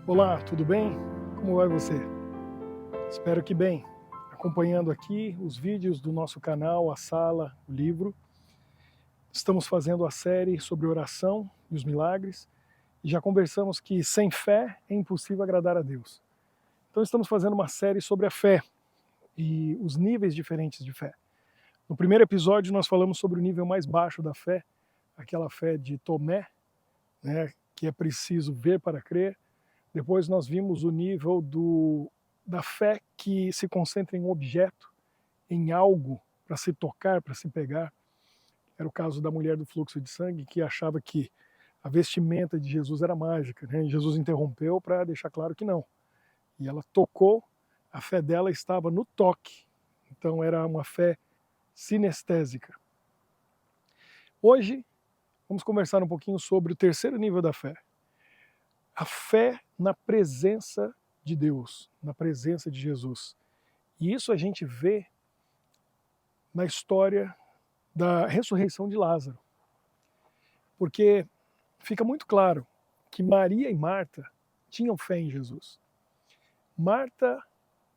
Olá, tudo bem? Como vai você? Espero que bem. Acompanhando aqui os vídeos do nosso canal, a sala, o livro. Estamos fazendo a série sobre oração e os milagres. E já conversamos que sem fé é impossível agradar a Deus. Então estamos fazendo uma série sobre a fé e os níveis diferentes de fé. No primeiro episódio nós falamos sobre o nível mais baixo da fé, aquela fé de Tomé, né, que é preciso ver para crer. Depois nós vimos o nível da fé que se concentra em um objeto, em algo para se tocar, para se pegar. Era o caso da mulher do fluxo de sangue, que achava que a vestimenta de Jesus era mágica, né? E Jesus interrompeu para deixar claro que não. E ela tocou, a fé dela estava no toque. Então era uma fé sinestésica. Hoje vamos conversar um pouquinho sobre o terceiro nível da fé. A fé na presença de Deus, na presença de Jesus. E isso a gente vê na história da ressurreição de Lázaro. Porque fica muito claro que Maria e Marta tinham fé em Jesus. Marta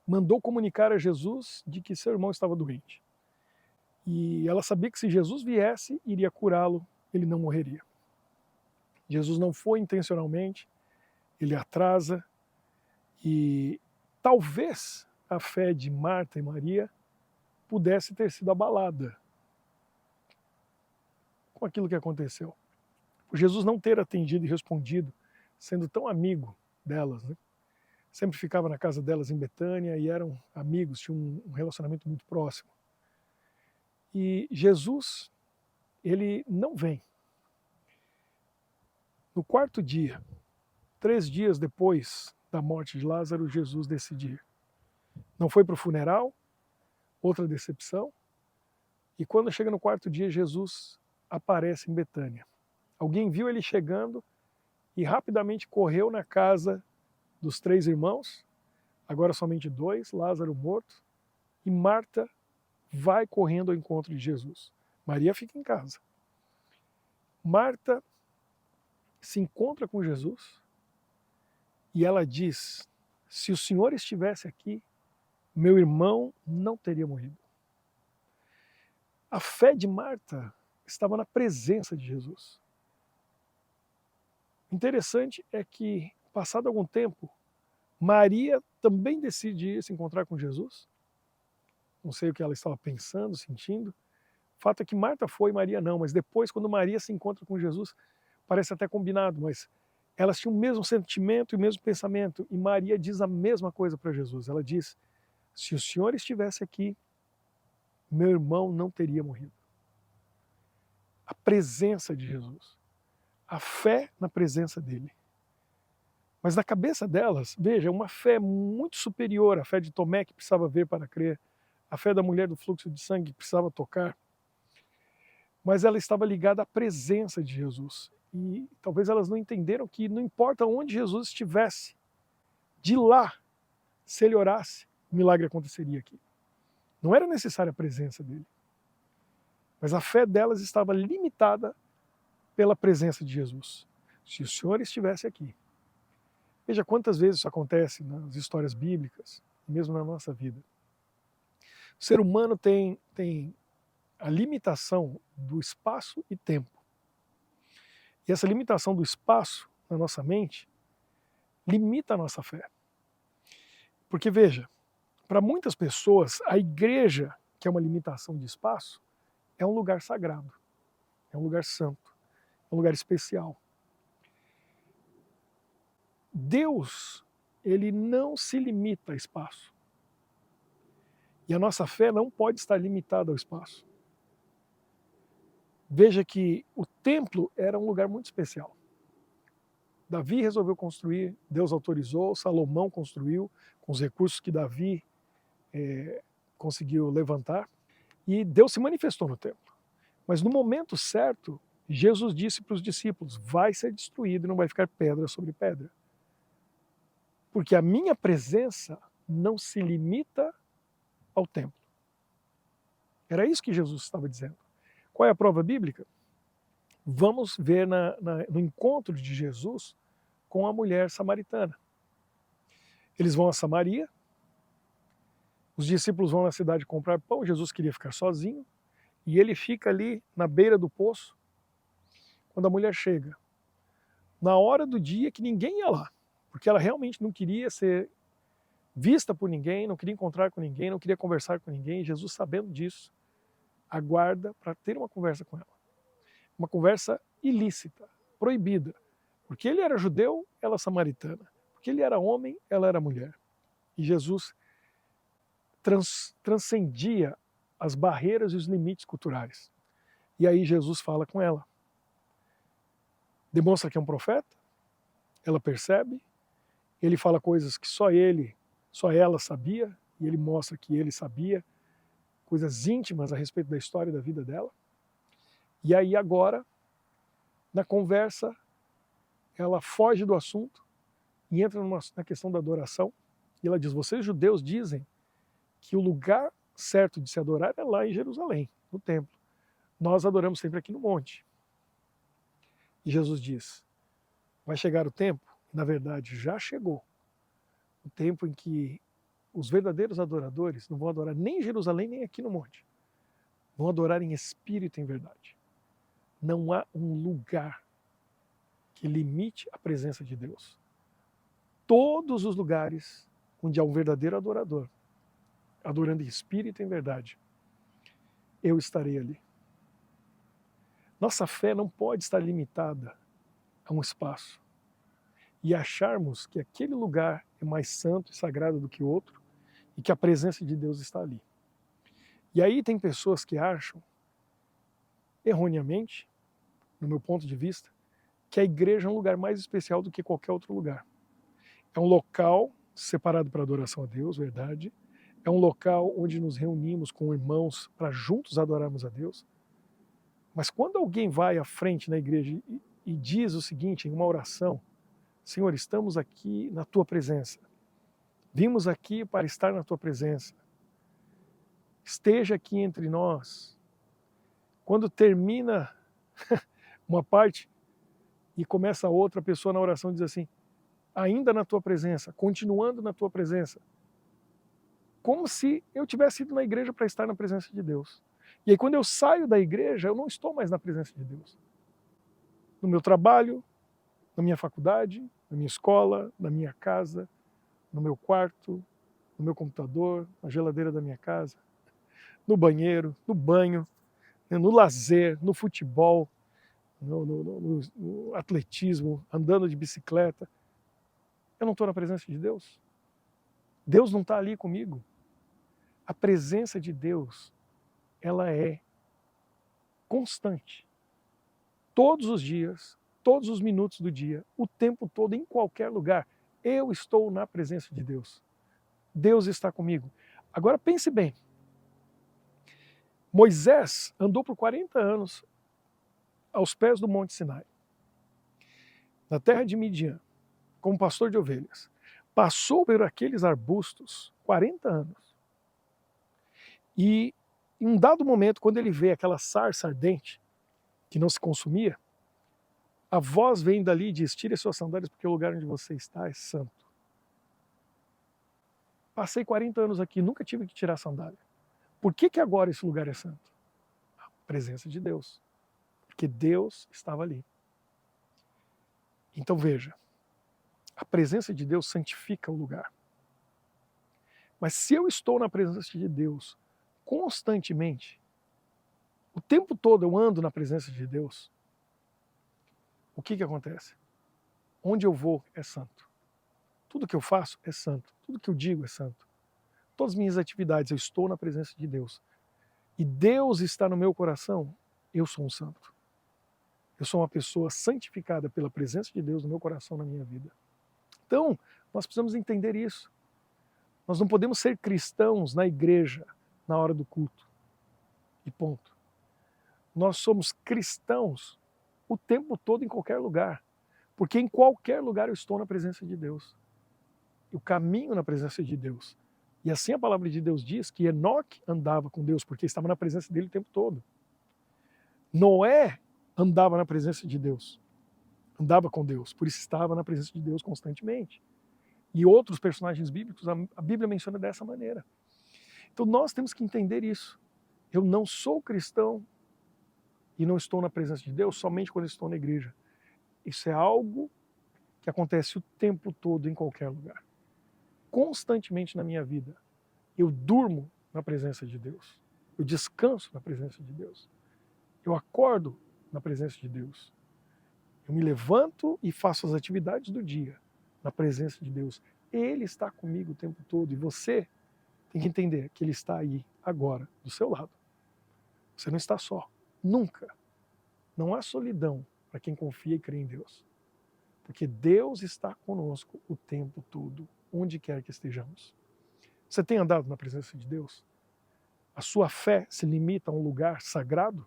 mandou comunicar a Jesus de que seu irmão estava doente. E ela sabia que se Jesus viesse, iria curá-lo, ele não morreria. Jesus não foi intencionalmente, ele atrasa, e talvez a fé de Marta e Maria pudesse ter sido abalada com aquilo que aconteceu. Por Jesus não ter atendido e respondido, sendo tão amigo delas, né? Sempre ficava na casa delas em Betânia e eram amigos, tinham um relacionamento muito próximo. E Jesus, ele não vem. No quarto dia, 3 dias depois da morte de Lázaro, Jesus decide ir. Não foi para o funeral, outra decepção. E quando chega no quarto dia, Jesus aparece em Betânia. Alguém viu ele chegando e rapidamente correu na casa dos 3 irmãos, agora somente 2, Lázaro morto, e Marta vai correndo ao encontro de Jesus. Maria fica em casa. Marta se encontra com Jesus e ela diz: se o Senhor estivesse aqui, meu irmão não teria morrido. A fé de Marta estava na presença de Jesus. Interessante é que, passado algum tempo, Maria também decide ir se encontrar com Jesus. Não sei o que ela estava pensando, sentindo. O fato é que Marta foi e Maria não, mas depois, quando Maria se encontra com Jesus, parece até combinado, mas elas tinham o mesmo sentimento e o mesmo pensamento, e Maria diz a mesma coisa para Jesus. Ela diz: se o Senhor estivesse aqui, meu irmão não teria morrido. A presença de Jesus, a fé na presença dele. Mas na cabeça delas, veja, uma fé muito superior à fé de Tomé, que precisava ver para crer, a fé da mulher do fluxo de sangue, que precisava tocar, mas ela estava ligada à presença de Jesus. E talvez elas não entenderam que não importa onde Jesus estivesse, de lá, se ele orasse, o milagre aconteceria aqui. Não era necessária a presença dele. Mas a fé delas estava limitada pela presença de Jesus. Se o Senhor estivesse aqui. Veja quantas vezes isso acontece nas histórias bíblicas, mesmo na nossa vida. O ser humano tem a limitação do espaço e tempo. E essa limitação do espaço na nossa mente limita a nossa fé. Porque, veja, para muitas pessoas, a igreja, que é uma limitação de espaço, é um lugar sagrado, é um lugar santo, é um lugar especial. Deus, ele não se limita a espaço. E a nossa fé não pode estar limitada ao espaço. Veja que o templo era um lugar muito especial. Davi resolveu construir, Deus autorizou, Salomão construiu, com os recursos que Davi conseguiu levantar, e Deus se manifestou no templo. Mas no momento certo, Jesus disse para os discípulos: vai ser destruído e não vai ficar pedra sobre pedra. Porque a minha presença não se limita ao templo. Era isso que Jesus estava dizendo. Qual é a prova bíblica? Vamos ver no encontro de Jesus com a mulher samaritana. Eles vão a Samaria, os discípulos vão na cidade comprar pão, Jesus queria ficar sozinho, e ele fica ali na beira do poço, quando a mulher chega, na hora do dia que ninguém ia lá, porque ela realmente não queria ser vista por ninguém, não queria encontrar com ninguém, não queria conversar com ninguém. Jesus, sabendo disso, aguarda para ter uma conversa com ela. Uma conversa ilícita, proibida, porque ele era judeu, ela samaritana, porque ele era homem, ela era mulher. E Jesus transcendia as barreiras e os limites culturais. E aí Jesus fala com ela. Demonstra que é um profeta, ela percebe, ele fala coisas que só ela sabia, e ele mostra que ele sabia, coisas íntimas a respeito da história da vida dela. E aí agora, na conversa, ela foge do assunto e entra na questão da adoração, e ela diz, vocês judeus dizem que o lugar certo de se adorar é lá em Jerusalém, no templo. Nós adoramos sempre aqui no monte. E Jesus diz, vai chegar o tempo, na verdade já chegou, o tempo em que os verdadeiros adoradores não vão adorar nem em Jerusalém, nem aqui no monte. Vão adorar em espírito e em verdade. Não há um lugar que limite a presença de Deus. Todos os lugares onde há um verdadeiro adorador, adorando em espírito e em verdade, eu estarei ali. Nossa fé não pode estar limitada a um espaço e acharmos que aquele lugar é mais santo e sagrado do que o outro e que a presença de Deus está ali. E aí tem pessoas que acham, erroneamente, no meu ponto de vista, que a igreja é um lugar mais especial do que qualquer outro lugar. É um local separado para adoração a Deus, verdade. É um local onde nos reunimos com irmãos para juntos adorarmos a Deus. Mas quando alguém vai à frente na igreja e diz o seguinte, em uma oração, Senhor, estamos aqui na Tua presença. Vimos aqui para estar na Tua presença. Esteja aqui entre nós. Quando termina uma parte e começa a outra, a pessoa na oração diz assim, ainda na Tua presença, continuando na Tua presença. Como se eu tivesse ido na igreja para estar na presença de Deus. E aí quando eu saio da igreja, eu não estou mais na presença de Deus. No meu trabalho, na minha faculdade, na minha escola, na minha casa, no meu quarto, no meu computador, na geladeira da minha casa, no banheiro, no banho, no lazer, no futebol, no atletismo, andando de bicicleta. Eu não estou na presença de Deus. Deus não está ali comigo. A presença de Deus, ela é constante. Todos os dias, todos os minutos do dia, o tempo todo, em qualquer lugar, eu estou na presença de Deus. Deus está comigo. Agora pense bem. Moisés andou por 40 anos aos pés do Monte Sinai, na terra de Midian, como pastor de ovelhas. Passou por aqueles arbustos 40 anos. E em um dado momento, quando ele vê aquela sarça ardente, que não se consumia, a voz vem dali e diz, tire suas sandálias porque o lugar onde você está é santo. Passei 40 anos aqui, nunca tive que tirar a sandália. Por que agora esse lugar é santo? A presença de Deus. Porque Deus estava ali. Então veja, a presença de Deus santifica o lugar. Mas se eu estou na presença de Deus constantemente, o tempo todo eu ando na presença de Deus, o que acontece? Onde eu vou é santo. Tudo que eu faço é santo. Tudo que eu digo é santo. Todas as minhas atividades, eu estou na presença de Deus. E Deus está no meu coração, eu sou um santo. Eu sou uma pessoa santificada pela presença de Deus no meu coração, na minha vida. Então, nós precisamos entender isso. Nós não podemos ser cristãos na igreja, na hora do culto. E ponto. Nós somos cristãos o tempo todo, em qualquer lugar. Porque em qualquer lugar eu estou na presença de Deus. Eu caminho na presença de Deus. E assim a palavra de Deus diz que Enoque andava com Deus, porque estava na presença dele o tempo todo. Noé andava na presença de Deus. Andava com Deus, por isso estava na presença de Deus constantemente. E outros personagens bíblicos, a Bíblia menciona dessa maneira. Então nós temos que entender isso. Eu não sou cristão e não estou na presença de Deus somente quando estou na igreja. Isso é algo que acontece o tempo todo em qualquer lugar. Constantemente na minha vida. Eu durmo na presença de Deus. Eu descanso na presença de Deus. Eu acordo na presença de Deus. Eu me levanto e faço as atividades do dia na presença de Deus. Ele está comigo o tempo todo e você tem que entender que Ele está aí, agora, do seu lado. Você não está só. Nunca. Não há solidão para quem confia e crê em Deus. Porque Deus está conosco o tempo todo, onde quer que estejamos. Você tem andado na presença de Deus? A sua fé se limita a um lugar sagrado?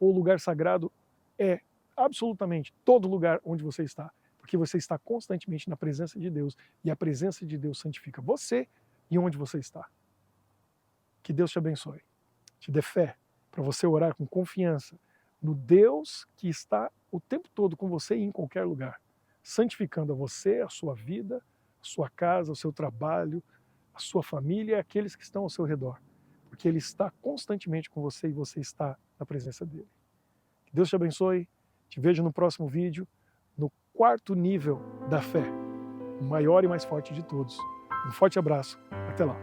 Ou o lugar sagrado é absolutamente todo lugar onde você está? Porque você está constantemente na presença de Deus e a presença de Deus santifica você e onde você está. Que Deus te abençoe, te dê fé para você orar com confiança no Deus que está o tempo todo com você e em qualquer lugar, santificando a você, a sua vida, a sua casa, o seu trabalho, a sua família e aqueles que estão ao seu redor, porque Ele está constantemente com você e você está na presença dEle. Que Deus te abençoe, te vejo no próximo vídeo, no 4º nível da fé, o maior e mais forte de todos. Um forte abraço, até lá.